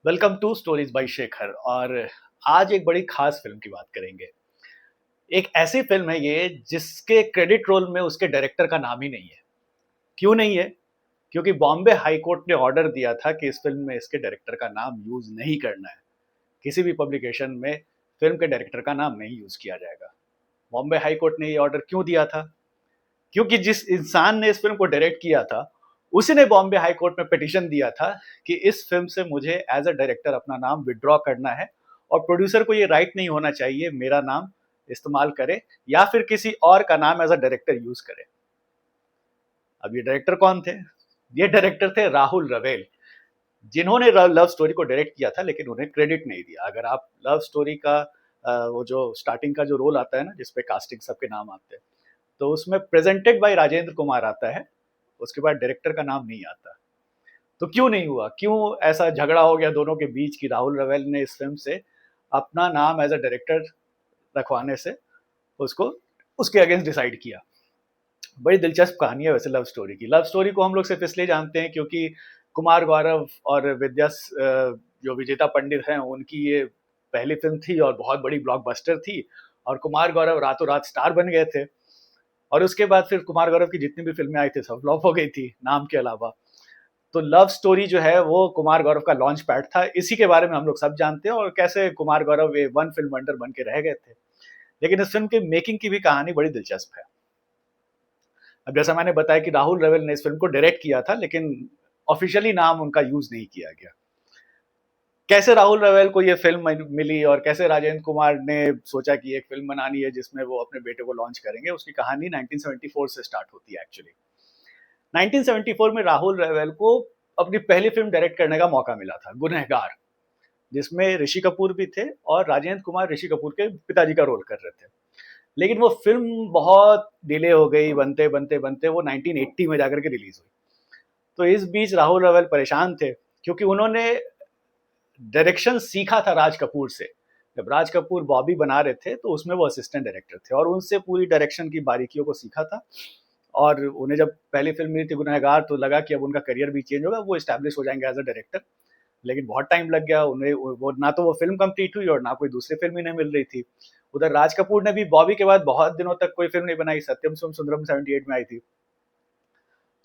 Welcome to stories by Shekhar. और आज एक बड़ी खास फिल्म की बात करेंगे। एक ऐसी फिल्म है ये जिसके क्रेडिट रोल में उसके डायरेक्टर का नाम ही नहीं है। क्यों नहीं है? क्योंकि बॉम्बे हाई कोर्ट ने ऑर्डर दिया था कि इस फिल्म में इसके डायरेक्टर का नाम यूज नहीं करना है। किसी भी पब्लिकेशन में फिल्म के डायरेक्टर का नाम नहीं यूज किया जाएगा। बॉम्बे हाई कोर्ट ने ये ऑर्डर क्यों दिया था? क्योंकि जिस इंसान ने इस फिल्म को डायरेक्ट किया था उसी ने बॉम्बे हाई कोर्ट में पिटीशन दिया था कि इस फिल्म से मुझे एज अ डायरेक्टर अपना नाम विड्रॉ करना है और प्रोड्यूसर को ये राइट नहीं होना चाहिए मेरा नाम इस्तेमाल करे या फिर किसी और का नाम एज अ डायरेक्टर यूज करे। अब ये डायरेक्टर कौन थे? ये डायरेक्टर थे राहुल रवेल, जिन्होंने लव स्टोरी को डायरेक्ट किया था लेकिन उन्हें क्रेडिट नहीं दिया। अगर आप लव स्टोरी का वो जो स्टार्टिंग का जो रोल आता है ना जिसपे कास्टिंग सबके नाम आते हैं, तो उसमें प्रेजेंटेड बाय राजेंद्र कुमार आता है, उसके बाद डायरेक्टर का नाम नहीं आता। तो क्यों नहीं हुआ? क्यों ऐसा झगड़ा हो गया दोनों के बीच कि राहुल रवेल ने इस फिल्म से अपना नाम एज अ डायरेक्टर रखवाने से उसको उसके अगेंस्ट डिसाइड किया? बड़ी दिलचस्प कहानी है वैसे लव स्टोरी की। लव स्टोरी को हम लोग सिर्फ इसलिए जानते हैं क्योंकि कुमार गौरव और जो विजेता पंडित हैं उनकी ये पहली फिल्म थी और बहुत बड़ी ब्लॉकबस्टर थी। और कुमार गौरव रातों रात स्टार बन गए थे। और उसके बाद फिर कुमार गौरव की जितनी भी फिल्में आई थी सब फ्लॉप हो गई थी नाम के अलावा। तो लव स्टोरी जो है वो कुमार गौरव का लॉन्च पैड था। इसी के बारे में हम लोग सब जानते हैं और कैसे कुमार गौरव ये वन फिल्म वंडर बन के रह गए थे। लेकिन इस फिल्म की मेकिंग की भी कहानी बड़ी दिलचस्प है। अब जैसा मैंने बताया कि राहुल रवेल ने इस फिल्म को डायरेक्ट किया था लेकिन ऑफिशियली नाम उनका यूज नहीं किया गया। कैसे राहुल रवेल को ये फिल्म मिली और कैसे राजेंद्र कुमार ने सोचा कि एक फिल्म बनानी है जिसमें वो अपने बेटे को लॉन्च करेंगे, उसकी कहानी 1974 से स्टार्ट होती है एक्चुअली। 1974 में राहुल रवेल को अपनी पहली फिल्म डायरेक्ट करने का मौका मिला था, गुनहगार, जिसमें ऋषि कपूर भी थे और राजेंद्र कुमार ऋषि कपूर के पिताजी का रोल कर रहे थे। लेकिन वो फिल्म बहुत डिले हो गई, बनते बनते बनते वो 1980 में जाकर के रिलीज हुई। तो इस बीच राहुल रवेल परेशान थे क्योंकि उन्होंने डायरेक्शन सीखा था राज कपूर से। जब राज कपूर बॉबी बना रहे थे तो उसमें वो असिस्टेंट डायरेक्टर थे और उनसे पूरी डायरेक्शन की बारीकियों को सीखा था। और उन्हें जब पहली फिल्म मिली थी गुनहगार तो लगा कि अब उनका करियर भी चेंज होगा, वो स्टैब्लिश हो जाएंगे एज अ डायरेक्टर। लेकिन बहुत टाइम लग गया उन्हें, वो ना तो वो फिल्म कंप्लीट हुई और ना कोई दूसरी फिल्म ही नहीं मिल रही थी। उधर राज कपूर ने भी बॉबी के बाद बहुत दिनों तक कोई फिल्म नहीं बनाई। सत्यम सुम सुंदरम 78 में आई थी।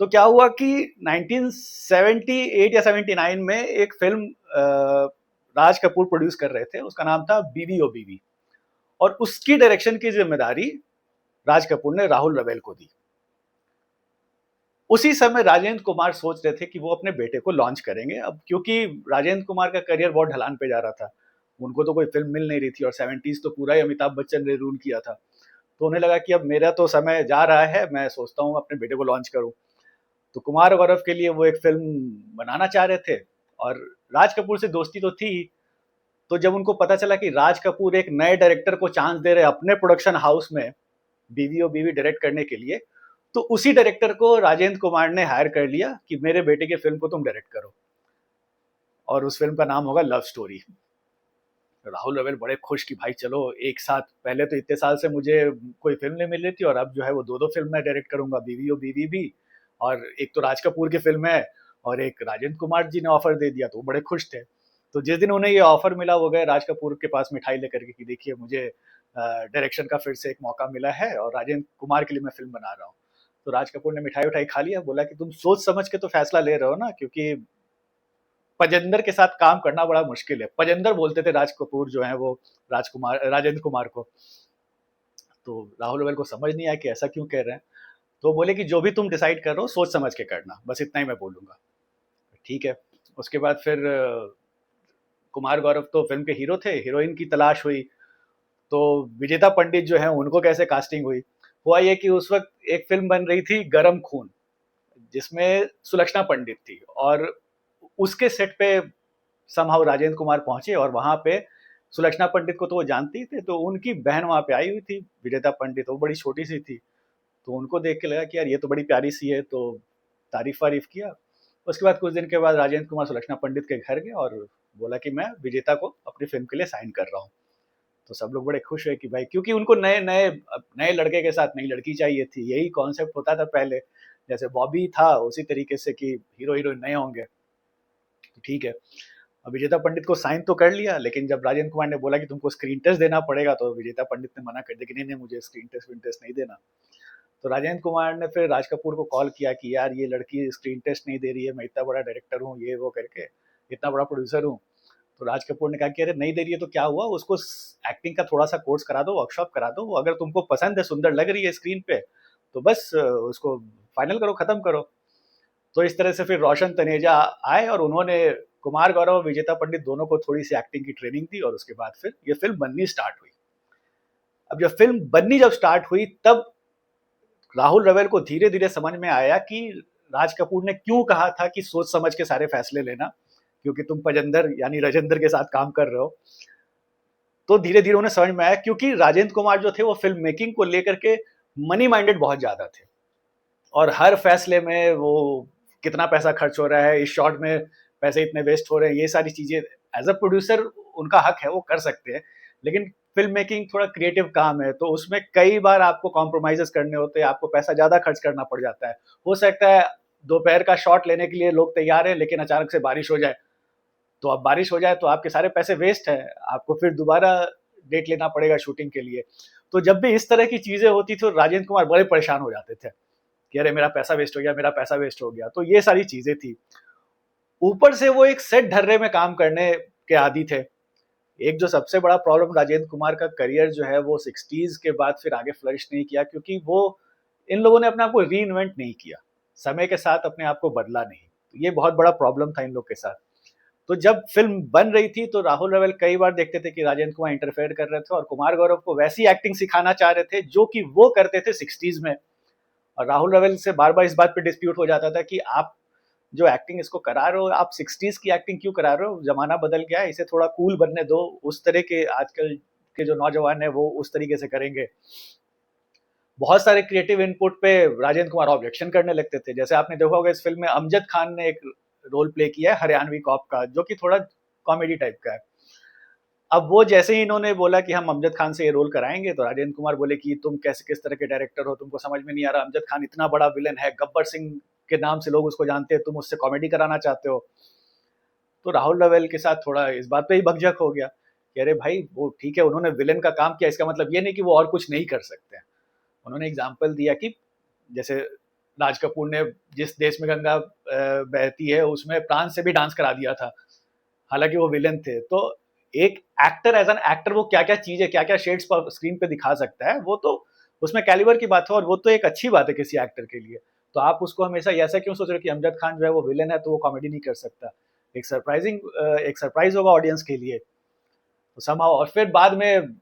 तो क्या हुआ कि 1978 या 79 में एक फिल्म राज कपूर प्रोड्यूस कर रहे थे, उसका नाम था बीवी ओ बीवी। और उसकी डायरेक्शन की जिम्मेदारी राज कपूर ने राहुल रवेल को दी। उसी समय राजेंद्र कुमार सोच रहे थे कि वो अपने बेटे को लॉन्च करेंगे, अब क्योंकि राजेंद्र कुमार का करियर बहुत ढलान पे जा रहा था। उनको तो कोई फिल्म मिल नहीं रही थी और 70s तो पूरा ही अमिताभ बच्चन ने रूल किया था। तो उन्हें लगा कि अब मेरा तो समय जा रहा है, मैं सोचता हूँ अपने बेटे को लॉन्च करूँ। तो कुमार गौरव के लिए वो एक फिल्म बनाना चाह रहे थे और राज कपूर से दोस्ती तो थी। तो जब उनको पता चला कि राज कपूर एक नए डायरेक्टर को चांस दे रहे अपने प्रोडक्शन हाउस में बीवी और बीवी डायरेक्ट करने के लिए, तो उसी डायरेक्टर को राजेंद्र कुमार ने हायर कर लिया कि मेरे बेटे की फिल्म को तुम डायरेक्ट करो। और उस फिल्म का नाम होगा लव स्टोरी। राहुल रवेल बड़े खुश कि भाई चलो एक साथ, पहले तो इतने साल से मुझे कोई फिल्म नहीं मिल रही थी और अब जो है वो दो दो फिल्म मैं डायरेक्ट करूंगा, बीवी और बीवी भी। और एक तो राज कपूर की फिल्म है और एक राजेंद्र कुमार जी ने ऑफर दे दिया, तो वो बड़े खुश थे। तो जिस दिन उन्हें ये ऑफर मिला वो गए राज कपूर के पास मिठाई लेकर के कि देखिए मुझे डायरेक्शन का फिर से एक मौका मिला है और राजेंद्र कुमार के लिए मैं फिल्म बना रहा हूँ। तो राज कपूर ने मिठाई उठाई खा लिया, बोला कि तुम सोच समझ के तो फैसला ले रहे हो ना, क्योंकि पजेंदर के साथ काम करना बड़ा मुश्किल है। पजेंदर बोलते थे राज कपूर जो है वो राजकुमार राजेंद्र कुमार को। तो राहुल रवेल को समझ नहीं आया कि ऐसा क्यों कह रहे हैं। तो बोले कि जो भी तुम डिसाइड कर रहे हो सोच समझ के करना, बस इतना ही मैं बोलूंगा। ठीक है। उसके बाद फिर कुमार गौरव तो फिल्म के हीरो थे, हीरोइन की तलाश हुई। तो विजेता पंडित जो है उनको कैसे कास्टिंग हुई? हुआ ये कि उस वक्त एक फिल्म बन रही थी गरम खून, जिसमें सुलक्षणा पंडित थी। और उसके सेट पे समहाउ राजेंद्र कुमार पहुंचे और वहां पे सुलक्षणा पंडित को तो वो जानती थे, तो उनकी बहन वहां पे आई हुई थी विजेता पंडित, वो बड़ी छोटी सी थी। तो उनको देख के लगा कि यार ये तो बड़ी प्यारी सी है, तो तारीफ वारीफ किया। उसके बाद कुछ दिन के बाद राजेंद्र कुमार सुलक्षणा पंडित के घर गए और बोला कि मैं विजेता को अपनी फिल्म के लिए साइन कर रहा हूँ। तो सब लोग बड़े खुश हुए कि भाई, क्योंकि उनको नए नए नए लड़के के साथ नई लड़की चाहिए थी, यही कॉन्सेप्ट होता था पहले। जैसे बॉबी था उसी तरीके से कि हीरो हीरोइन नए होंगे। तो ठीक है। अब विजेता पंडित को साइन तो कर लिया, लेकिन जब राजेंद्र कुमार ने बोला कि तुमको स्क्रीन टेस्ट देना पड़ेगा, तो विजेता पंडित ने मना कर दिया कि नहीं नहीं, मुझे स्क्रीन टेस्ट विन टेस्ट नहीं देना। तो राजेंद्र कुमार ने फिर राज कपूर को कॉल किया कि यार ये लड़की स्क्रीन टेस्ट नहीं दे रही है, मैं इतना बड़ा डायरेक्टर हूँ, ये वो करके, इतना बड़ा प्रोड्यूसर हूँ। तो राज कपूर ने कहा कि अरे नहीं दे रही है तो क्या हुआ, उसको एक्टिंग का थोड़ा सा कोर्स करा दो, वर्कशॉप करा दो, अगर तुमको पसंद है, सुंदर लग रही है स्क्रीन पे, तो बस उसको फाइनल करो, खत्म करो। तो इस तरह से फिर रोशन तनेजा आए और उन्होंने कुमार गौरव और विजेता पंडित दोनों को थोड़ी सी एक्टिंग की ट्रेनिंग दी, और उसके बाद फिर ये फिल्म बननी स्टार्ट हुई। अब जब फिल्म बननी जब स्टार्ट हुई, तब राहुल रवेल को धीरे धीरे समझ में आया कि राज कपूर ने क्यों कहा था कि सोच समझ के सारे फैसले लेना, क्योंकि तुम पजेंदर यानी राजेंद्र के साथ काम कर रहे हो। तो धीरे धीरे उन्हें समझ में आया, क्योंकि राजेंद्र कुमार जो थे वो फिल्म मेकिंग को लेकर के मनी माइंडेड बहुत ज्यादा थे, और हर फैसले में वो कितना पैसा खर्च हो रहा है, इस शॉट में पैसे इतने वेस्ट हो रहे हैं, ये सारी चीजें एज अ प्रोड्यूसर उनका हक है, वो कर सकते हैं, लेकिन फिल्म मेकिंग थोड़ा क्रिएटिव काम है, तो उसमें कई बार आपको कॉम्प्रोमाइजेस करने होते हैं, आपको पैसा ज्यादा खर्च करना पड़ जाता है। हो सकता है दोपहर का शॉट लेने के लिए लोग तैयार है, लेकिन अचानक से बारिश हो जाए, तो अब बारिश हो जाए तो आपके सारे पैसे वेस्ट है, आपको फिर दोबारा डेट लेना पड़ेगा शूटिंग के लिए। तो जब भी इस तरह की चीजें होती थी, तो राजेंद्र कुमार बड़े परेशान हो जाते थे कि अरे मेरा पैसा वेस्ट हो गया, मेरा पैसा वेस्ट हो गया। तो ये सारी चीजें थी। ऊपर से वो एक सेट ढर्रे में काम करने के आदी थे। एक जो सबसे बड़ा प्रॉब्लम, राजेंद्र कुमार का करियर जो है वो 60s के बाद फिर आगे फ्लरिश नहीं किया, क्योंकि वो इन लोगों ने अपने आप को री इन्वेंट नहीं किया, समय के साथ अपने आप को बदला नहीं। तो ये बहुत बड़ा प्रॉब्लम था इन लोग के साथ। तो जब फिल्म बन रही थी, तो राहुल रवेल कई बार देखते थे कि राजेंद्र कुमार इंटरफेयर कर रहे थे, और कुमार गौरव को वैसी एक्टिंग सिखाना चाह रहे थे जो कि वो करते थे 60s में। और राहुल रवेल से बार बार इस बात पे डिस्प्यूट हो जाता था कि आप जो एक्टिंग इसको करा रहे हो, आप 60s की एक्टिंग क्यों करा रहे हो, जमाना बदल गया है, इसे थोड़ा कूल बनने दो, उस तरह के आजकल के जो नौजवान है वो उस तरीके से करेंगे। बहुत सारे क्रिएटिव इनपुट पे राजेंद्र कुमार ऑब्जेक्शन करने लगते थे। जैसे आपने देखा होगा, इस फिल्म में अमजद खान ने एक रोल प्ले किया है हरियाणवी कॉप का, जो कि थोड़ा कॉमेडी टाइप का है। अब वो जैसे ही इन्होंने बोला कि हम अमजद खान से ये रोल कराएंगे, तो राजेंद्र कुमार बोले कि तुम कैसे किस तरह के डायरेक्टर हो, तुमको समझ में नहीं आ रहा, अमजद खान इतना बड़ा विलन है, गब्बर सिंह के नाम से लोग उसको जानते हैं, तुम उससे कॉमेडी कराना चाहते हो। तो राहुल रवेल के साथ थोड़ा इस बात पे ही बकझक हो गया कि अरे भाई, वो ठीक है, उन्होंने विलन का काम किया, इसका मतलब ये नहीं कि वो और कुछ नहीं कर सकते। उन्होंने एग्जाम्पल दिया कि जैसे राज कपूर ने जिस देश में गंगा बहती है उसमें प्राण से भी डांस करा दिया था, हालांकि वो विलन थे। तो एक एक्टर एज एन एक्टर वो क्या क्या चीजें, क्या क्या शेड्स पर स्क्रीन पे दिखा सकता है, वो तो उसमें कैलिबर की बात है, और वो तो एक अच्छी बात है किसी एक्टर के लिए। तो आप उसको हमेशा ऐसा क्यों सोच रहे हो कि अमजद खान जो है वो विलन है तो वो कॉमेडी नहीं कर सकता। एक सरप्राइज होगा ऑडियंस के लिए। तो समहाउ, और फिर बाद में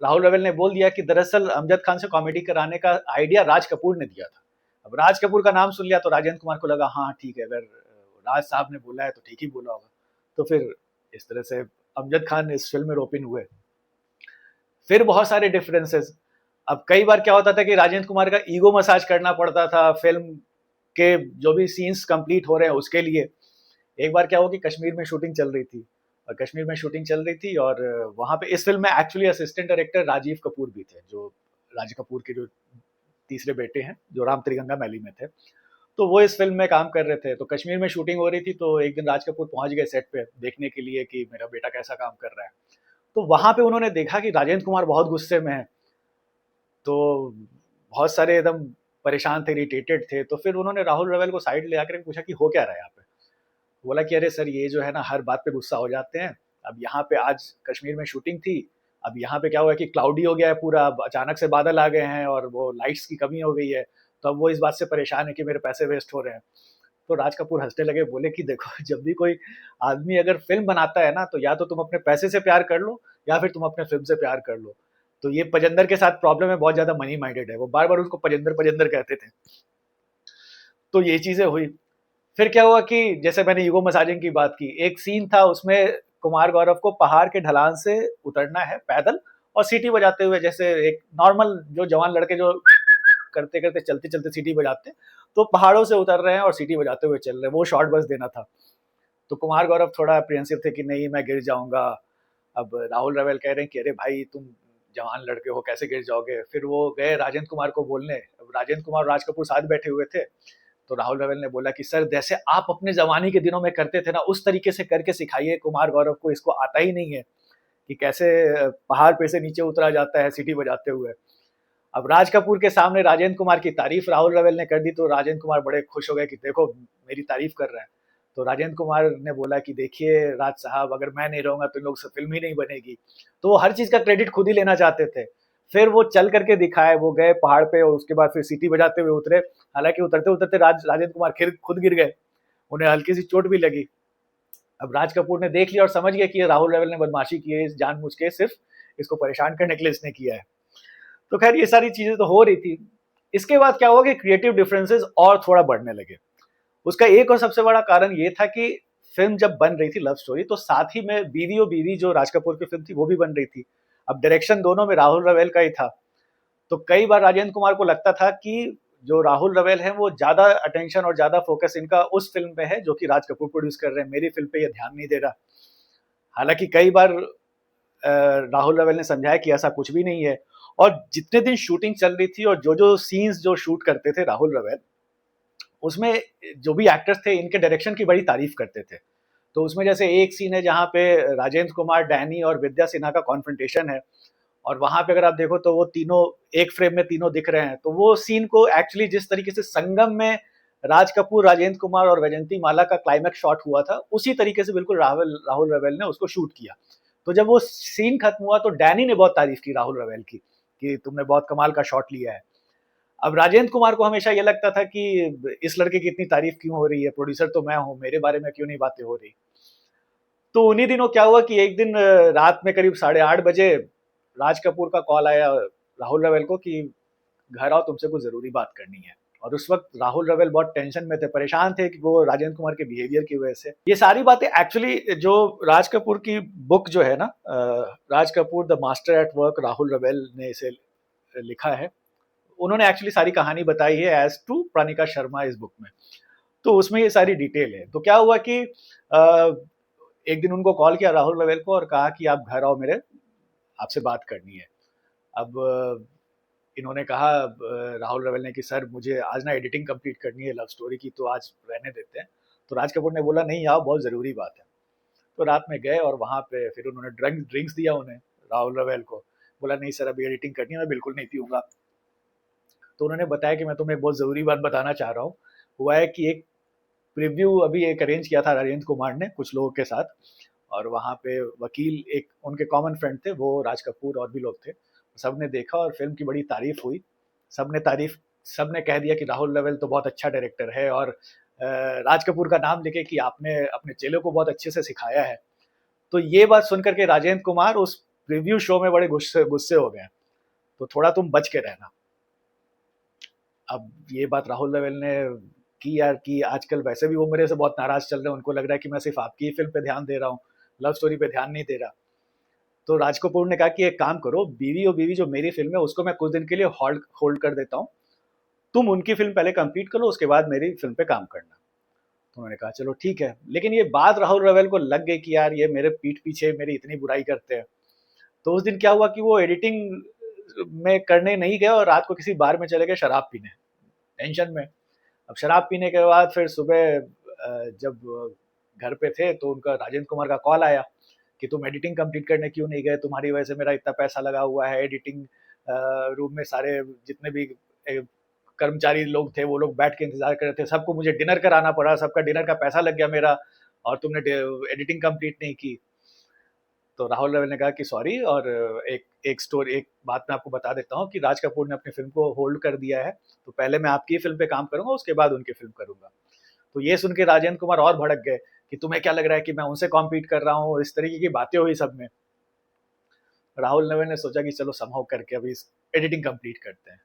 राहुल रवेल ने बोल दिया कि दरअसल अमजद खान से कॉमेडी कराने का आइडिया राज कपूर ने दिया था। अब राज कपूर का नाम सुन लिया तो राजेंद्र कुमार को लगा हाँ ठीक है, अगर राज साहब ने बोला है तो ठीक ही बोला होगा। तो फिर इस तरह से अमजद खान इस फिल्म में रोपिन हुए। फिर बहुत सारे डिफरेंसेस। अब कई बार क्या होता था कि राजेंद्र कुमार का ईगो मसाज करना पड़ता था फिल्म के जो भी सीन्स कंप्लीट हो रहे हैं उसके लिए। एक बार क्या हुआ कि कश्मीर में शूटिंग चल रही थी, और कश्मीर में शूटिंग चल रही थी, और वहां पे इस फिल्म में actually assistant director Rajiv Kapoor भी थे, जो राज कपूर के जो तीसरे बेटे हैं, जो राम त्रिगंगा मैली में थे। तो वो इस फिल्म में काम कर रहे थे। तो कश्मीर में शूटिंग हो रही थी, तो एक दिन राज कपूर पहुंच गए सेट पे देखने के लिए कि मेरा बेटा कैसा काम कर रहा है। तो वहां पे उन्होंने देखा कि राजेंद्र कुमार बहुत गुस्से में है, तो बहुत सारे एकदम परेशान थे, इरिटेटेड थे। तो फिर उन्होंने राहुल रवेल को साइड ले आकर पूछा कि हो क्या रहा है यहाँ पे। बोला कि अरे सर, ये जो है ना हर बात पे गुस्सा हो जाते हैं। अब यहाँ पे आज कश्मीर में शूटिंग थी, अब यहाँ पे क्या हुआ कि क्लाउडी हो गया है पूरा, अचानक से बादल आ गए हैं और वो लाइट्स की कमी हो गई है, तो अब वो इस बात से परेशान है कि मेरे पैसे वेस्ट हो रहे हैं। तो राज कपूर हंसने लगे, बोले कि देखो, जब भी कोई आदमी अगर फिल्म बनाता है ना, तो या तो तुम अपने पैसे से प्यार कर लो, या फिर तुम अपने फिल्म से प्यार कर लो। तो ये पजेंदर के साथ प्रॉब्लम है, बहुत ज्यादा मनी माइंडेड है, वो बार बार उसको पजेंदर पजेंदर कहते थे। तो ये चीजें हुई। फिर क्या हुआ कि जैसे मैंने ईगो मसाजिंग की बात की, एक सीन था उसमें कुमार गौरव को पहाड़ के ढलान से उतरना है पैदल, और सीटी बजाते हुए, जैसे एक नॉर्मल जो जवान लड़के जो करते करते चलते चलते सीटी बजाते, तो पहाड़ों से उतर रहे हैं और सीटी बजाते हुए चल रहे हैं, वो शॉर्ट बस देना था। तो कुमार गौरव थोड़ा अप्रिहेंसिव थे कि नहीं मैं गिर जाऊंगा। अब राहुल रवेल कह रहे हैं कि अरे भाई, तुम जवान लड़के हो, कैसे गिर जाओगे। फिर वो गए राजेंद्र कुमार को बोलने। अब राजेंद्र कुमार और राज कपूर साथ बैठे हुए थे, तो राहुल रवेल ने बोला कि सर जैसे आप अपने जवानी के दिनों में करते थे ना, उस तरीके से करके सिखाइए कुमार गौरव को, इसको आता ही नहीं है कि कैसे पहाड़ पे से नीचे उतरा जाता है सीटी बजाते हुए। अब राज कपूर के सामने राजेंद्र कुमार की तारीफ राहुल रवेल ने कर दी, तो राजेंद्र कुमार बड़े खुश हो गए कि देखो मेरी तारीफ कर रहे हैं। तो राजेंद्र कुमार ने बोला कि देखिए राज साहब, अगर मैं नहीं रहूंगा तो इन लोग से फिल्म ही नहीं बनेगी। तो वो हर चीज का क्रेडिट खुद ही लेना चाहते थे। फिर वो चल करके दिखाए, वो गए पहाड़ पे और उसके बाद फिर सीटी बजाते हुए उतरे। हालांकि उतरते उतरते राजेंद्र कुमार खुद गिर गए, उन्हें हल्की सी चोट भी लगी। अब राज कपूर ने देख लिया और समझ गया कि ये राहुल रवेल ने बदमाशी की है, जानबूझ के सिर्फ इसको परेशान करने के लिए इसने किया है। तो खैर ये सारी चीजें तो हो रही थी। इसके बाद क्या हुआ कि क्रिएटिव डिफरेंसेस और थोड़ा बढ़ने लगे। उसका एक और सबसे बड़ा कारण ये था कि फिल्म जब बन रही थी लव स्टोरी, तो साथ ही में बीवी ओ बीवी जो राज कपूर की फिल्म थी वो भी बन रही थी। अब डायरेक्शन दोनों में राहुल रवेल का ही था। तो कई बार राजेंद्र कुमार को लगता था कि जो राहुल रवेल है वो ज्यादा अटेंशन और ज्यादा फोकस इनका उस फिल्म पे है जो कि राज कपूर प्रोड्यूस कर रहे हैं, मेरी फिल्म पे ये ध्यान नहीं दे रहा। हालांकि कई बार राहुल रवेल ने समझाया कि ऐसा कुछ भी नहीं है। और जितने दिन शूटिंग चल रही थी और जो जो सीन्स जो शूट करते थे राहुल रवेल, उसमें जो भी एक्टर्स थे इनके डायरेक्शन की बड़ी तारीफ करते थे। तो उसमें जैसे एक सीन है जहाँ पे राजेंद्र कुमार, डैनी और विद्या सिन्हा का कॉन्फ्रंटेशन है, और वहां पे अगर आप देखो तो वो तीनों एक फ्रेम में तीनों दिख रहे हैं। तो वो सीन को एक्चुअली जिस तरीके से संगम में राज कपूर, राजेंद्र कुमार और वैजंती माला का क्लाइमैक्स शॉट हुआ था, उसी तरीके से बिल्कुल राहुल राहुल रवेल ने उसको शूट किया। तो जब वो सीन खत्म हुआ तो डैनी ने बहुत तारीफ की राहुल रवेल की कि तुमने बहुत कमाल का शॉट लिया है। अब राजेंद्र कुमार को हमेशा ये लगता था कि इस लड़के की इतनी तारीफ क्यों हो रही है, प्रोड्यूसर तो मैं हूँ, मेरे बारे में क्यों नहीं बातें हो रही। तो उन्हीं दिनों क्या हुआ कि एक दिन रात में करीब 8:30 बजे राज कपूर का कॉल आया राहुल रवेल को कि घर आओ, तुमसे कुछ जरूरी बात करनी है। और उस वक्त राहुल रवेल बहुत टेंशन में थे, परेशान थे कि वो राजेंद्र कुमार के बिहेवियर की वजह से। ये सारी बातें एक्चुअली जो राज कपूर की बुक जो है ना, Raj Kapoor the master at work, Rahul Rawail ने इसे लिखा है। उन्होंने एक्चुअली सारी कहानी बताई है एज टू प्रानिका शर्मा इस बुक में। तो उसमें ये सारी डिटेल है। तो क्या हुआ कि एक दिन उनको कॉल किया राहुल रवेल को और कहा कि आप घर आओ, मेरे आपसे बात करनी है। अब इन्होंने कहा राहुल रवेल ने कि सर मुझे आज ना एडिटिंग कंप्लीट करनी है लव स्टोरी की, तो आज रहने देते हैं। तो राज कपूर ने बोला नहीं आओ, बहुत ज़रूरी बात है। तो रात में गए और वहाँ पे फिर उन्होंने ड्रिंक्स दिया उन्हें, राहुल रवेल को। बोला नहीं सर अभी एडिटिंग करनी है, मैं बिल्कुल नहीं पीऊँगा। तो उन्होंने बताया कि मैं तुम्हें एक बहुत ज़रूरी बात बताना चाह रहा हूँ। हुआ है कि एक प्रीव्यू अभी एक अरेंज किया था राजेंद्र कुमार ने कुछ लोगों के साथ, और वहाँ पे वकील एक उनके कॉमन फ्रेंड थे, वो राज कपूर और भी लोग थे। सबने देखा और फिल्म की बड़ी तारीफ हुई। सबने कह दिया कि राहुल रवेल तो बहुत अच्छा डायरेक्टर है, और राज कपूर का नाम लेके कि आपने अपने चेलों को बहुत अच्छे से सिखाया है। तो ये बात सुनकर के राजेंद्र कुमार उस रिव्यू शो में बड़े गुस्से गुस्से हो गए। तो थोड़ा तुम बच के रहना। अब ये बात राहुल रवेल ने की यार, कि आजकल वैसे भी वो मेरे से बहुत नाराज चल रहे हैं, उनको लग रहा है कि मैं सिर्फ आपकी ही फिल्म पे ध्यान दे रहा हूँ, लव स्टोरी पे ध्यान नहीं दे रहा। तो राज कपूर ने कहा कि एक काम करो, बीवी ओ बीवी जो मेरी फिल्म है उसको मैं कुछ दिन के लिए होल्ड होल्ड कर देता हूँ, तुम उनकी फिल्म पहले कंप्लीट करो, उसके बाद मेरी फिल्म पे काम करना। तो उन्होंने कहा चलो ठीक है। लेकिन ये बात राहुल रवेल को लग गई कि यार ये मेरे पीठ पीछे मेरी इतनी बुराई करते हैं। तो उस दिन क्या हुआ कि वो एडिटिंग में करने नहीं गए और रात को किसी बार में चले गए शराब पीने, टेंशन में। अब शराब पीने के बाद फिर सुबह जब घर पे थे तो उनका राजेंद्र कुमार का कॉल आया कि तुम एडिटिंग कंप्लीट करने क्यों नहीं गए, तुम्हारी वजह से मेरा इतना पैसा लगा हुआ है। एडिटिंग रूम में सारे जितने भी कर्मचारी लोग थे वो लोग बैठ के इंतजार कर रहे थे, सबको मुझे डिनर कराना पड़ा, सबका डिनर का पैसा लग गया मेरा, और तुमने एडिटिंग कंप्लीट नहीं की। तो राहुल रवेल ने कहा कि सॉरी, और एक बात मैं आपको बता देता हूँ कि राज कपूर ने अपनी फिल्म को होल्ड कर दिया है, तो पहले मैं आपकी फिल्म पे काम करूंगा, उसके बाद उनकी फिल्म करूंगा। तो ये सुन के राजेंद्र कुमार और भड़क गए कि तुम्हें क्या लग रहा है कि मैं उनसे कॉम्पीट कर रहा हूँ, इस तरीके की बातें हुई सब में। राहुल रवेल ने सोचा कि चलो संभव करके अभी एडिटिंग कंप्लीट करते हैं।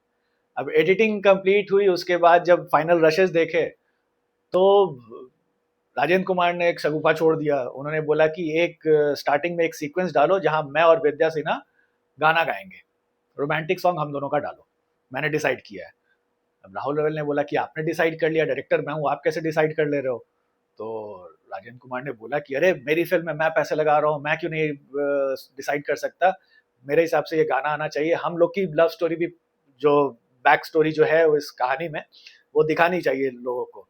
अब एडिटिंग कंप्लीट हुई, उसके बाद जब फाइनल रशेस देखे तो राजेंद्र कुमार ने एक शगुफा छोड़ दिया। उन्होंने बोला कि एक स्टार्टिंग में एक सीक्वेंस डालो जहां मैं और विद्या सिन्हा गाना गाएंगे, रोमांटिक सॉन्ग हम दोनों का डालो, मैंने डिसाइड किया है। अब राहुल रवेल ने बोला कि आपने डिसाइड कर लिया, डायरेक्टर मैं हूँ, आप कैसे डिसाइड कर ले रहे हो। तो राजेंद्र कुमार ने बोला कि अरे मेरी फिल्म है, मैं पैसे लगा रहा हूँ, मैं क्यों नहीं डिसाइड कर सकता, मेरे हिसाब से ये गाना आना चाहिए। हम लोग की लव स्टोरी भी जो बैक स्टोरी जो है इस कहानी में वो दिखानी चाहिए लोगों को।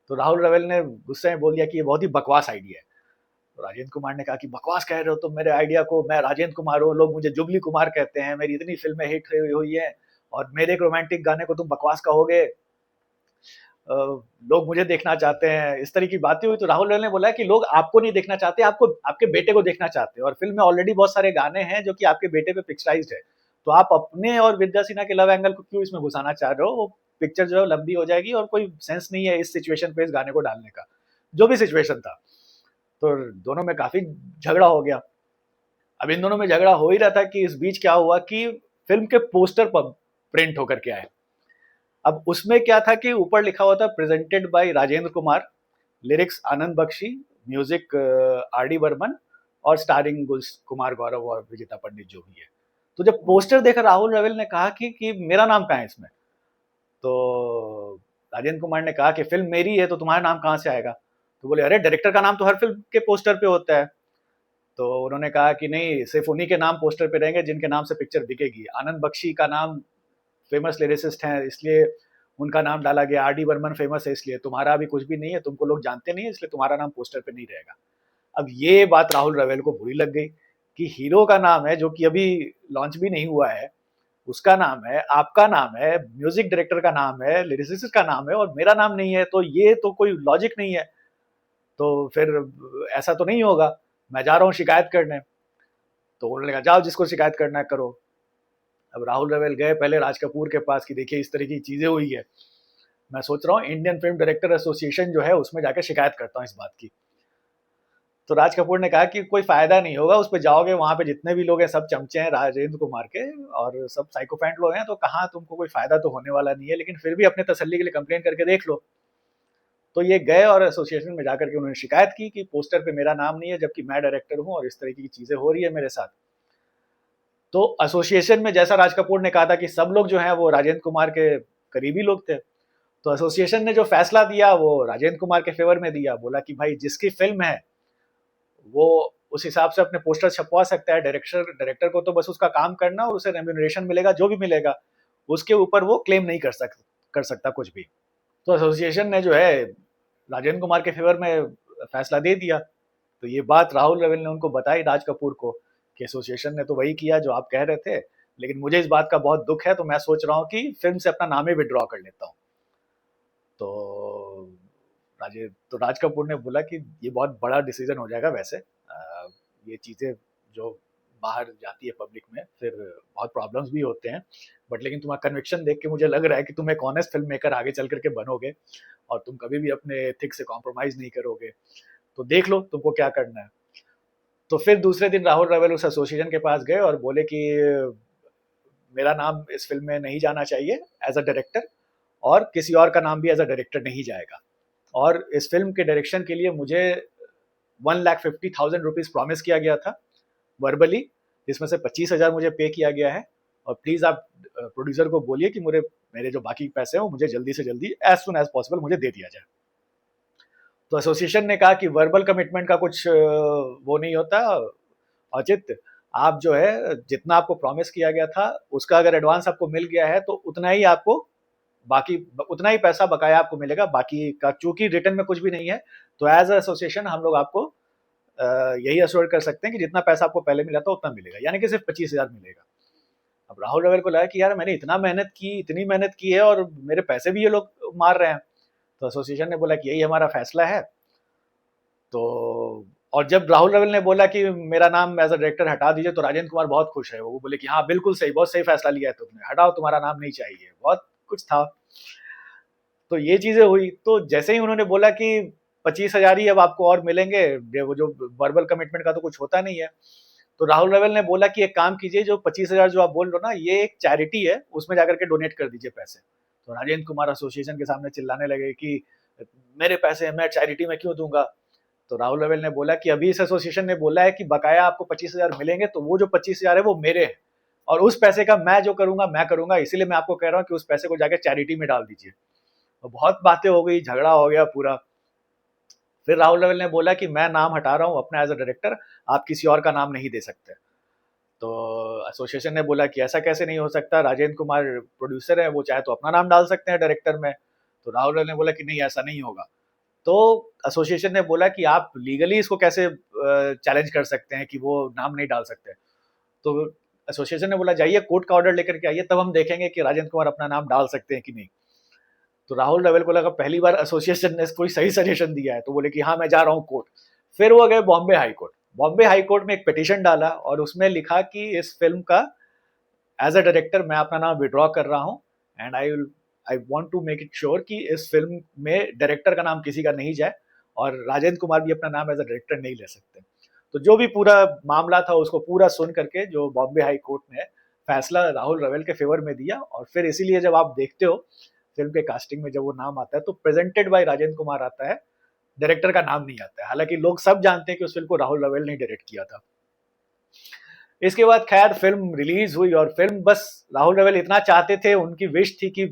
तो राहुल रवेल ने गुस्से में बोल दिया कि ये बहुत ही बकवास आइडिया है। तो राजेंद्र कुमार ने कहा कि बकवास कह रहे हो तुम मेरे आइडिया को, मैं राजेंद्र कुमार हूँ, लोग मुझे जुबली कुमार कहते हैं, मेरी इतनी फिल्में हिट हुई हैं और मेरे एक रोमांटिक गाने को तुम बकवास कहोगे, लोग मुझे देखना चाहते हैं, इस तरह की बातें हुई। तो राहुल रवेल ने बोला कि लोग आपको नहीं देखना चाहते, आपको आपके बेटे को देखना चाहते हैं, और फिल्म में ऑलरेडी बहुत सारे गाने हैं जो कि आपके बेटे पे पिक्चराइज्ड है, तो आप अपने और विद्या सिन्हा के लव एंगल को क्यों इसमें घुसाना चाह रहे हो? वो पिक्चर जो है लंबी हो जाएगी और कोई सेंस नहीं है इस सिचुएशन पे इस गाने को डालने का, जो भी सिचुएशन था। तो दोनों में काफी झगड़ा हो गया। अब इन दोनों में झगड़ा हो ही रहा था कि इस बीच क्या हुआ कि फिल्म के पोस्टर पर प्रिंट होकर के आए। अब उसमें क्या था कि ऊपर लिखा हुआ था presented by Rajendra Kumar, lyrics Anand Bakshi, music R D Burman, और स्टारिंग कुमार गौरव और विजेता पंडित जो भी है। तो जब पोस्टर देखा राहुल रवेल ने कहा कि मेरा नाम कहाँ है इसमें? तो राजेंद्र कुमार ने कहा कि फिल्म मेरी है तो तुम्हारा नाम कहाँ से आएगा? तो बोले अरे डायरेक्टर का नाम तो हर फिल्म के पोस्टर पे होता है। तो उन्होंने कहा कि नहीं, सिर्फ उन्हीं के नाम पोस्टर पे रहेंगे जिनके नाम से पिक्चर बिकेगी। आनंद बख्शी का नाम फेमस लिरिसिस्ट हैं इसलिए उनका नाम डाला गया, आर डी बर्मन फेमस है इसलिए, तुम्हारा अभी कुछ भी नहीं है, तुमको लोग जानते नहीं है इसलिए तुम्हारा नाम पोस्टर पे नहीं रहेगा। अब ये बात राहुल रवेल को बुरी लग गई कि हीरो का नाम है जो कि अभी लॉन्च भी नहीं हुआ है, उसका नाम है, आपका नाम है, म्यूजिक डायरेक्टर का नाम है, लिरिसिस्ट का नाम है, और मेरा नाम नहीं है, तो ये तो कोई लॉजिक नहीं है। तो फिर ऐसा तो नहीं होगा, मैं जा रहा हूँ शिकायत करने। तो उन्होंने कहा जाओ जिसको शिकायत करना है करो। अब राहुल रवेल गए पहले राज कपूर के पास कि देखिए इस तरह की चीजें हुई है, मैं सोच रहा हूँ इंडियन फिल्म डायरेक्टर एसोसिएशन जो है उसमें जाकर शिकायत करता हूँ इस बात की। तो राज कपूर ने कहा कि कोई फायदा नहीं होगा, उस पर जाओगे वहां पे जितने भी लोग हैं सब चमचे हैं राजेंद्र कुमार के और सब साइकोफैंट लोग हैं, तो कहाँ तुमको कोई फायदा तो होने वाला नहीं है, लेकिन फिर भी अपने तसल्ली के लिए कंप्लेन करके देख लो। तो ये गए और एसोसिएशन में जाकर के उन्होंने शिकायत की कि पोस्टर पे मेरा नाम नहीं है जबकि मैं डायरेक्टर हूँ और इस तरह की चीजें हो रही है मेरे साथ। तो एसोसिएशन में जैसा राज कपूर ने कहा था कि सब लोग जो हैं वो राजेंद्र कुमार के करीबी लोग थे, तो एसोसिएशन ने जो फैसला दिया वो राजेंद्र कुमार के फेवर में दिया। बोला कि भाई जिसकी फिल्म है वो उस हिसाब से अपने पोस्टर छपवा सकता है, डायरेक्टर डायरेक्टर को तो बस उसका काम करना और उसे रेम्यूनरेशन मिलेगा जो भी मिलेगा, उसके ऊपर वो क्लेम नहीं कर सकता कुछ भी। तो एसोसिएशन ने जो है राजेंद्र कुमार के फेवर में फैसला दे दिया। तो ये बात राहुल रवेल ने उनको बताई राज कपूर को कि एसोसिएशन ने तो वही किया जो आप कह रहे थे, लेकिन मुझे इस बात का बहुत दुख है, तो मैं सोच रहा हूँ कि फिल्म से अपना नाम ही विड्रॉ कर लेता हूँ। तो तो राज कपूर ने बोला कि ये बहुत बड़ा डिसीजन हो जाएगा वैसे, ये चीज़ें जो बाहर जाती है पब्लिक में फिर बहुत प्रॉब्लम्स भी होते हैं, बट लेकिन तुम्हारा कन्विक्शन देख के मुझे लग रहा है कि तुम एक ऑनेस्ट फिल्म मेकर आगे चल करके बनोगे और तुम कभी भी अपने एथिक्स से कॉम्प्रोमाइज़ नहीं करोगे, तो देख लो तुमको क्या करना है। तो फिर दूसरे दिन राहुल रवेल उस एसोसिएशन के पास गए और बोले कि मेरा नाम इस फिल्म में नहीं जाना चाहिए एज अ डायरेक्टर, और किसी और का नाम भी एज अ डायरेक्टर नहीं जाएगा, और इस फिल्म के डायरेक्शन के लिए मुझे 1,50,000 रुपीज़ प्रॉमिस किया गया था वर्बली, जिसमें से 25,000 मुझे पे किया गया है, और प्लीज़ आप प्रोड्यूसर को बोलिए कि मेरे जो बाकी पैसे हैं वो मुझे जल्दी से जल्दी एज सुन एज पॉसिबल मुझे दे दिया जाए। तो एसोसिएशन ने कहा कि वर्बल कमिटमेंट का कुछ वो नहीं होता औचित्य, आप जो है जितना आपको प्रॉमिस किया गया था उसका अगर एडवांस आपको मिल गया है तो उतना ही आपको बाकी उतना ही पैसा बकाया आपको मिलेगा, बाकी का चूंकि रिटर्न में कुछ भी नहीं है, तो एज एसोसिएशन हम लोग आपको यही अश्योर कर सकते हैं कि जितना पैसा आपको पहले मिला था उतना मिलेगा, यानी कि सिर्फ 25,000 मिलेगा। अब राहुल रवेल को लगा कि यार मैंने इतनी मेहनत की है और मेरे पैसे भी ये लोग मार रहे हैं। तो एसोसिएशन ने बोला कि यही हमारा फैसला है। तो और जब राहुल रवेल ने बोला कि मेरा नाम एज अ डायरेक्टर हटा दीजिए तो राजेंद्र कुमार बहुत खुश है, वो बोले कि हाँ बिल्कुल सही, बहुत सही फैसला लिया है तुमने, हटाओ तुम्हारा नाम नहीं चाहिए, बहुत कुछ था। तो ये चीजें हुई, तो जैसे ही उन्होंने बोला कि 25,000 ही अब आपको और मिलेंगे, वो जो वर्बल कमिटमेंट का तो कुछ होता नहीं है, तो राहुल रवेल ने बोला कि एक काम कीजिए, जो 25,000 जो आप बोल रहे हो ना ये एक चैरिटी है, उसमें जाकर के डोनेट कर दीजिए पैसे। तो राजेंद्र कुमार एसोसिएशन के सामने चिल्लाने लगे कि मेरे पैसे मैं चैरिटी में क्यों दूंगा। तो राहुल रवेल ने बोला कि अभी इस एसोसिएशन ने बोला है कि बकाया आपको 25,000 मिलेंगे, तो वो जो 25,000 है वो मेरे हैं, और उस पैसे का मैं जो करूंगा मैं करूंगा, इसीलिए मैं आपको कह रहा हूँ कि उस पैसे को जाकर चैरिटी में डाल दीजिए। तो बहुत बातें हो गई, झगड़ा हो गया पूरा। फिर राहुल रवेल ने बोला कि मैं नाम हटा रहा हूँ अपना एज अ डायरेक्टर, आप किसी और का नाम नहीं दे सकते। तो एसोसिएशन ने बोला कि ऐसा कैसे नहीं हो सकता, राजेंद्र कुमार प्रोड्यूसर है, वो चाहे तो अपना नाम डाल सकते हैं डायरेक्टर में। तो राहुल रवल ने बोला कि नहीं ऐसा नहीं होगा। तो एसोसिएशन ने बोला कि आप लीगली इसको कैसे चैलेंज कर सकते हैं कि वो नाम नहीं डाल सकते। तो एसोसिएशन ने बोला जाइए कोर्ट का ऑर्डर लेकर के आइए, तब हम देखेंगे कि राजेंद्र कुमार अपना नाम डाल सकते हैं कि नहीं। तो राहुल रवेल को लगा पहली बार एसोसिएशन ने कोई सही सजेशन दिया है, तो बोले कि हाँ मैं जा रहा हूँ कोर्ट। फिर वो गए Bombay high court. Bombay high court में एक पिटीशन डाला और उसमें लिखा कि इस फिल्म का एज अ डायरेक्टर मैं अपना नाम विड्रॉ कर रहा हूँ, and I want to make it sure कि इस फिल्म में डायरेक्टर का नाम किसी का नहीं जाए, और राजेंद्र कुमार भी अपना नाम एज अ डायरेक्टर नहीं ले सकते। तो जो भी पूरा मामला था उसको पूरा सुन करके जो बॉम्बे हाई कोर्ट ने फैसला राहुल रवेल के फेवर में दिया, और फिर इसीलिए जब आप देखते हो फिल्म के कास्टिंग में जब वो नाम आता है तो प्रेजेंटेड बाय राजेंद्र कुमार आता है, डायरेक्टर का नाम नहीं आता है। हालांकि लोग सब जानते हैं कि उस फिल्म को राहुल रवेल ने डायरेक्ट किया था। इसके बाद खैर फिल्म रिलीज हुई, और फिल्म बस राहुल रवेल इतना चाहते थे, उनकी विश थी कि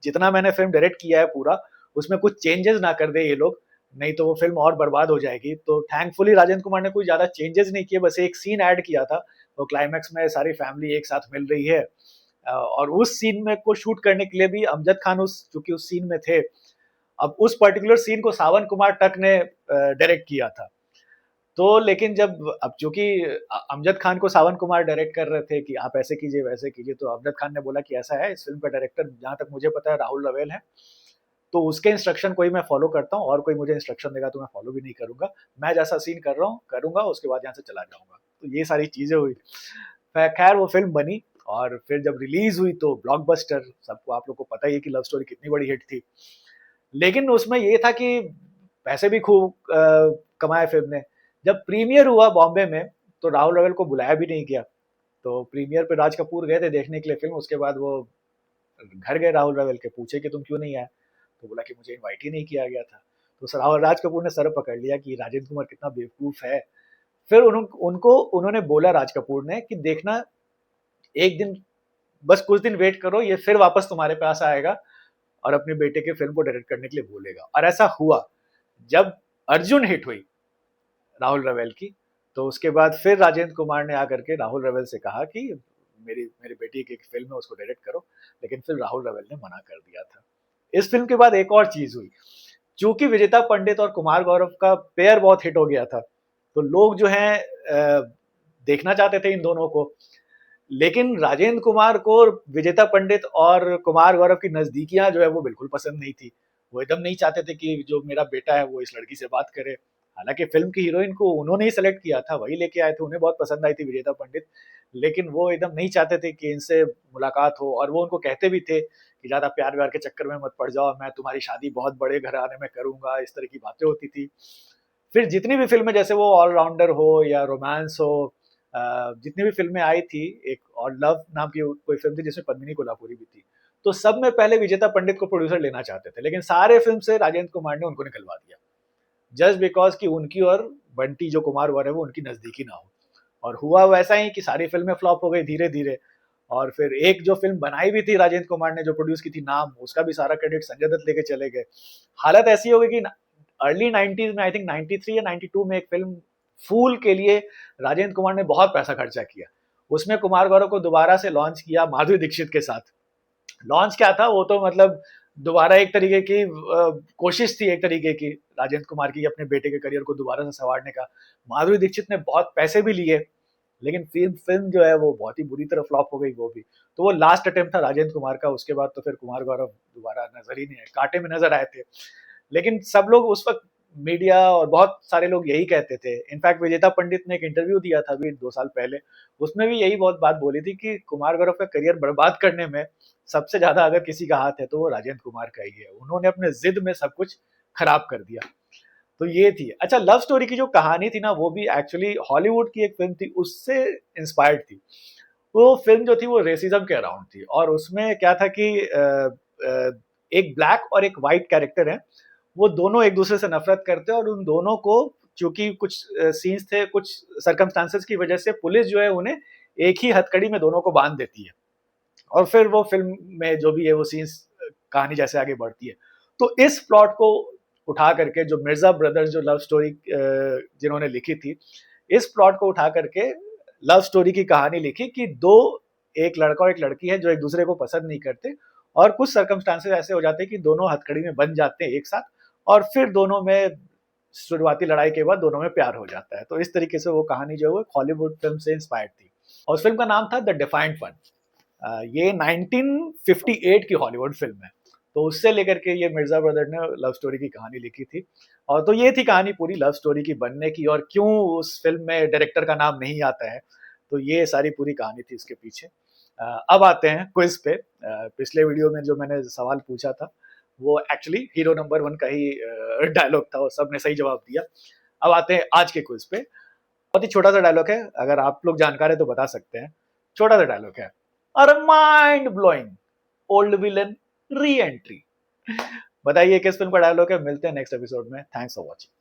जितना मैंने फिल्म डायरेक्ट किया है पूरा उसमें कुछ चेंजेस ना कर दे ये लोग, नहीं तो वो फिल्म और बर्बाद हो जाएगी। तो थैंकफुली राजेंद्र कुमार ने कोई ज्यादा चेंजेस नहीं किए, बस एक सीन ऐड किया था। तो क्लाइमैक्स में सारी फैमिली एक साथ मिल रही है, और उस सीन में को शूट करने के लिए भी अमजद खान उस चूंकि उस सीन में थे। अब उस पर्टिकुलर सीन को सावन कुमार टक ने डायरेक्ट किया था। तो लेकिन जब अब चूंकि अमजद खान को सावन कुमार डायरेक्ट कर रहे थे कि आप ऐसे कीजिए वैसे कीजिए, तो अमजद खान ने बोला कि ऐसा है, इस फिल्म का डायरेक्टर जहां तक मुझे पता है राहुल रवेल है, तो उसके इंस्ट्रक्शन को ही मैं फॉलो करता हूँ, और कोई मुझे इंस्ट्रक्शन देगा तो मैं फॉलो भी नहीं करूंगा, मैं जैसा सीन कर रहा हूँ करूंगा, उसके बाद यहाँ से चला जाऊंगा। तो ये सारी चीजें हुई। खैर वो फिल्म बनी, और फिर जब रिलीज हुई तो ब्लॉकबस्टर, सबको आप लोग को पता ही है कि लव स्टोरी कितनी बड़ी हिट थी। लेकिन उसमें ये था कि पैसे भी खूब कमाए फिल्म ने। जब प्रीमियर हुआ बॉम्बे में तो राहुल रवेल को बुलाया भी नहीं गया। तो प्रीमियर पे राज कपूर गए थे देखने के लिए फिल्म, उसके बाद वो घर गए राहुल रवेल के, पूछे कि तुम क्यों नहीं आए, तो बोला कि मुझे इनवाइट ही नहीं किया गया था। तो राहुल राज कपूर ने सर पकड़ लिया कि राजेंद्र कुमार कितना बेवकूफ है। फिर उनको उन्होंने बोला राज कपूर ने कि देखना एक दिन, बस कुछ दिन वेट करो, ये फिर वापस तुम्हारे पास आएगा और अपने बेटे के फिल्म को डायरेक्ट करने के लिए बोलेगा। और ऐसा हुआ। जब अर्जुन हिट हुई राहुल रवेल की, तो उसके बाद फिर राजेंद्र कुमार ने आकर के राहुल रवेल से कहा कि मेरी बेटी की एक फिल्म है उसको डायरेक्ट करो, लेकिन फिर राहुल रवेल ने मना कर दिया था। इस फिल्म के बाद एक और चीज हुई, चूंकि विजेता पंडित और कुमार गौरव का पेयर बहुत हिट हो गया था, तो लोग जो हैं देखना चाहते थे इन दोनों को। लेकिन राजेंद्र कुमार को विजेता पंडित और कुमार गौरव की नजदीकियां जो है वो बिल्कुल पसंद नहीं थी। वो एकदम नहीं चाहते थे कि जो मेरा बेटा है वो इस लड़की से बात करे। हालांकि फिल्म की हीरोइन को उन्होंने ही सेलेक्ट किया था, वही लेके आए थे, उन्हें बहुत पसंद आई थी विजेता पंडित, लेकिन वो एकदम नहीं चाहते थे कि इनसे मुलाकात हो। और वो उनको कहते भी थे कि ज्यादा प्यार व्यार के चक्कर में मत पड़ जाओ, मैं तुम्हारी शादी बहुत बड़े घराने में करूंगा, इस तरह की बातें होती थी। फिर जितनी भी फिल्में, जैसे वो ऑलराउंडर हो या रोमांस हो, जितनी भी फिल्में आई थी, एक और लव नाम की कोई फिल्म थी जिसमें पद्मिनी कोल्हापुरी भी थी, तो सब में पहले विजेता पंडित को प्रोड्यूसर लेना चाहते थे, लेकिन सारे फिल्म से राजेंद्र कुमार ने उनको निकलवा दिया, जस्ट बिकॉज कि उनकी और बंटी जो कुमार वर है वो उनकी नजदीकी ना हो। और हुआ वैसा ही कि सारी फिल्में फ्लॉप हो गई धीरे धीरे। और फिर एक जो फिल्म बनाई भी थी राजेंद्र कुमार ने, जो प्रोड्यूस की थी नाम, उसका भी सारा क्रेडिट संजय दत्त लेके चले गए। हालत ऐसी हो गई कि अर्ली 90s में, आई थिंक 93 या 92 में, एक फिल्म फूल के लिए राजेंद्र कुमार ने बहुत पैसा खर्चा किया। उसमें कुमार गौरव को दोबारा से लॉन्च किया माधुरी दीक्षित के साथ। लॉन्च क्या था वो तो मतलब दोबारा एक तरीके की कोशिश थी, एक तरीके की राजेंद्र कुमार की अपने बेटे के करियर को दोबारा से संवारने का। माधुरी दीक्षित ने बहुत पैसे भी लिए, लेकिन फिल्म फिल्म जो है वो बहुत ही बुरी तरह फ्लॉप हो गई वो भी। तो वो लास्ट अटेम्प्ट था राजेंद्र कुमार का, उसके बाद तो फिर कुमार गौरव दोबारा नजर ही नहीं आए, कांटे में नजर आए थे। लेकिन सब लोग उस वक्त, मीडिया और बहुत सारे लोग यही कहते थे। इनफैक्ट विजेता पंडित ने एक इंटरव्यू दिया था अभी 2 साल पहले, उसमें भी यही बहुत बात बोली थी कि कुमार गौरव का करियर बर्बाद करने में सबसे ज्यादा अगर किसी का हाथ है तो वो राजेंद्र कुमार का ही है। उन्होंने अपने जिद में सब कुछ खराब कर दिया। तो ये थी। अच्छा, लव स्टोरी की जो कहानी थी ना, वो भी एक्चुअली हॉलीवुड की एक फिल्म थी उससे इंस्पायर्ड थी। वो फिल्म जो थी वो रेसिज्म के अराउंड थी, और उसमें क्या था कि एक ब्लैक और एक व्हाइट कैरेक्टर है, वो दोनों एक दूसरे से नफरत करते हैं, और उन दोनों को चूंकि कुछ सीन्स थे, कुछ सरकमस्टांसेस की वजह से पुलिस जो है उन्हें एक ही हथकड़ी में दोनों को बांध देती है। और फिर वो फिल्म में जो भी है वो सीन्स, कहानी जैसे आगे बढ़ती है। तो इस प्लॉट को उठा करके जो मिर्जा ब्रदर्स जो लव स्टोरी जिन्होंने लिखी थी, इस प्लॉट को उठा करके लव स्टोरी की कहानी लिखी कि दो, एक लड़का और एक लड़की है जो एक दूसरे को पसंद नहीं करते, और कुछ सर्कमस्टांसेस ऐसे हो जाते हैं कि दोनों हथकड़ी में बन जाते हैं एक साथ, और फिर दोनों में शुरुआती लड़ाई के बाद दोनों में प्यार हो जाता है। तो इस तरीके से वो कहानी जो है वो हॉलीवुड फिल्म से इंस्पायर्ड थी, और उस फिल्म का नाम था द डिफाइंट वन। ये 1958 की हॉलीवुड फिल्म है। तो उससे लेकर के ये मिर्जा ब्रदर ने लव स्टोरी की कहानी लिखी थी, और तो ये थी कहानी पूरी लव स्टोरी की बनने की, और क्यों उस फिल्म में डायरेक्टर का नाम नहीं आता है। तो ये सारी पूरी कहानी थी इसके पीछे। अब आते हैं क्विज पे। पिछले वीडियो में जो मैंने सवाल पूछा था वो एक्चुअली हीरो नंबर वन का ही डायलॉग था, और सबने सही जवाब दिया। अब आते हैं आज के क्विज पे। बहुत ही छोटा सा डायलॉग है, अगर आप लोग जानकार है तो बता सकते हैं। छोटा सा डायलॉग है, और mind blowing old villain re entry. बताइए किस फिल्म का डायलॉग है। मिलते हैं नेक्स्ट एपिसोड में। Thanks for watching.